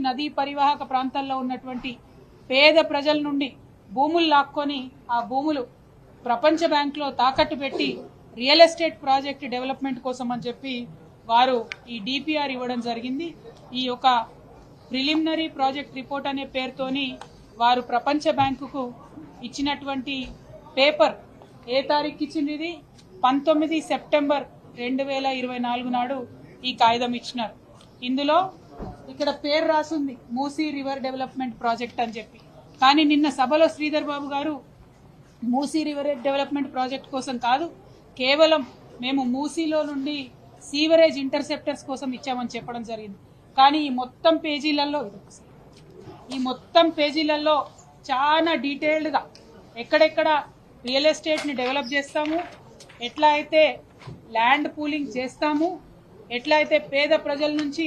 నదీ పరివాహక ప్రాంతాల్లో ఉన్నటువంటి పేద ప్రజల నుండి భూములు లాక్కొని ఆ భూములు ప్రపంచ బ్యాంకులో తాకట్టు పెట్టి రియల్ ఎస్టేట్ ప్రాజెక్ట్ డెవలప్మెంట్ కోసం అని చెప్పి వారు ఈ డిపిఆర్ ఇవ్వడం జరిగింది. ఈ యొక్క ప్రిలిమినరీ ప్రాజెక్ట్ రిపోర్ట్ అనే పేరుతోని వారు ప్రపంచ బ్యాంకుకు ఇచ్చినటువంటి పేపర్ ఏ తారీఖు ఇచ్చింది? 19 సెప్టెంబర్ 2024 నాడు ఈ కాగితం ఇచ్చినారు. ఇందులో ఇక్కడ పేరు రాసింది మూసీ రివర్ డెవలప్మెంట్ ప్రాజెక్ట్ అని చెప్పి. కానీ నిన్న సభలో శ్రీధర్ బాబు గారు మూసీ రివర్ డెవలప్మెంట్ ప్రాజెక్ట్ కోసం కాదు, కేవలం మేము మూసీలో నుండి సీవరేజ్ ఇంటర్సెప్టర్స్ కోసం ఇచ్చామని చెప్పడం జరిగింది. కానీ ఈ మొత్తం పేజీలలో చాలా డీటెయిల్డ్గా ఎక్కడెక్కడ రియల్ ఎస్టేట్ని డెవలప్ చేస్తాము, ఎట్లా అయితే ల్యాండ్ పూలింగ్ చేస్తాము, ఎట్లా అయితే పేద ప్రజల నుంచి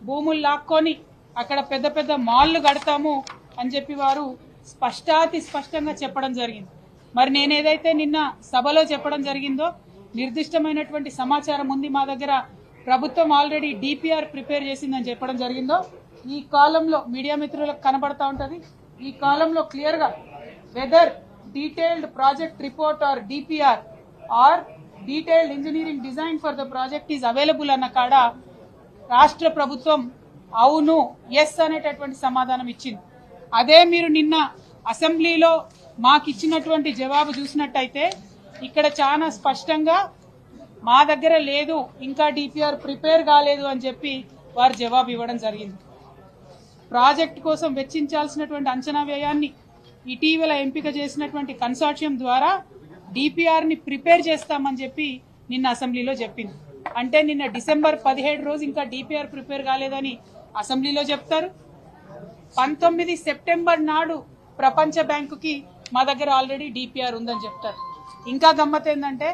భూములు లాక్కొని అక్కడ పెద్ద పెద్ద మాల్లు కడతాము అని చెప్పి వారు స్పష్టంగా చెప్పడం జరిగింది. మరి నేను ఏదైతే నిన్న సభలో చెప్పడం జరిగిందో నిర్దిష్టమైనటువంటి సమాచారం ఉంది మా దగ్గర, ప్రభుత్వం ఆల్రెడీ డిపిఆర్ ప్రిపేర్ చేసిందని చెప్పడం జరిగిందో ఈ కాలంలో మీడియా మిత్రులకు కనబడతా ఉంటుంది. ఈ కాలంలో క్లియర్గా whether detailed project report or DPR or detailed engineering design for the project is available అన్న కాడ రాష్ట్ర ప్రభుత్వం అవును ఎస్ అనేటటువంటి సమాధానం ఇచ్చింది. అదే మీరు నిన్న అసెంబ్లీలో మాకు ఇచ్చినటువంటి జవాబు చూసినట్టయితే ఇక్కడ చాలా స్పష్టంగా మా దగ్గర లేదు, ఇంకా డిపిఆర్ ప్రిపేర్ కాలేదు అని చెప్పి వారు జవాబు ఇవ్వడం జరిగింది. ప్రాజెక్ట్ కోసం వెచ్చించాల్సినటువంటి అంచనా వ్యయాన్ని ఇటీవల ఎంపిక చేసినటువంటి కన్సార్షియం ద్వారా డిపిఆర్ని ప్రిపేర్ చేస్తామని చెప్పి నిన్న అసెంబ్లీలో చెప్పింది. అంటే నిన్న డిసెంబర్ 17 రోజు ఇంకా డిపిఆర్ ప్రిపేర్ కాలేదని అసెంబ్లీలో చెప్తారు. 19 సెప్టెంబర్ నాడు ప్రపంచ బ్యాంకుకి మా దగ్గర ఆల్రెడీ డిపిఆర్ ఉందని చెప్తారు. ఇంకా గమ్మత్ ఏంటంటే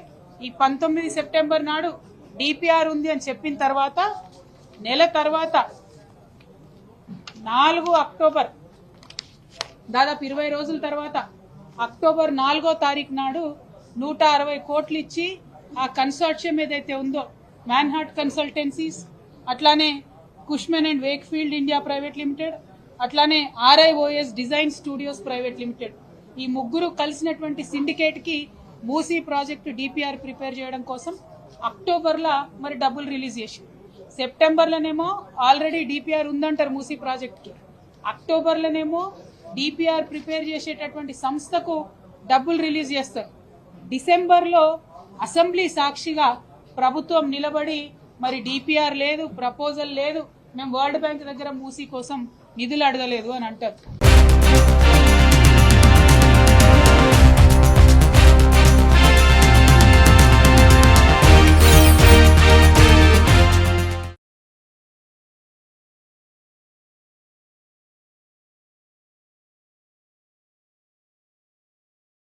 ఈ 19 సెప్టెంబర్ నాడు డిపిఆర్ ఉంది అని చెప్పిన తర్వాత నెల తర్వాత 4 అక్టోబర్ దాదాపు 20 రోజుల తర్వాత అక్టోబర్ 4వ తారీఖు నాడు 160 కోట్లు ఇచ్చి ఆ కన్సార్షియం ఏదైతే ఉందో మ్యాన్హార్ట్ కన్సల్టెన్సీస్, అట్లానే Cushman and Wakefield India private limited, అట్లానే RIOS design studios private limited, ఈ ముగ్గురు కలిసినటువంటి సిండికేట్ కి మూసీ ప్రాజెక్టు డిపిఆర్ ప్రిపేర్ చేయడం కోసం అక్టోబర్లో మరి డబ్బులు రిలీజ్ చేసి, సెప్టెంబర్లోనేమో ఆల్రెడీ డిపిఆర్ ఉందంటారు మూసీ ప్రాజెక్ట్కి, అక్టోబర్లోనేమో డిపిఆర్ ప్రిపేర్ చేసేటటువంటి సంస్థకు డబ్బులు రిలీజ్ చేస్తారు. డిసెంబర్లో అసెంబ్లీ సాక్షిగా ప్రభుత్వం నిలబడి మరి డిపిఆర్ లేదు, ప్రపోజల్ లేదు, మేము వరల్డ్ బ్యాంక్ దగ్గర మూసీ కోసం నిధులు అడగలేదు అని అంటారు.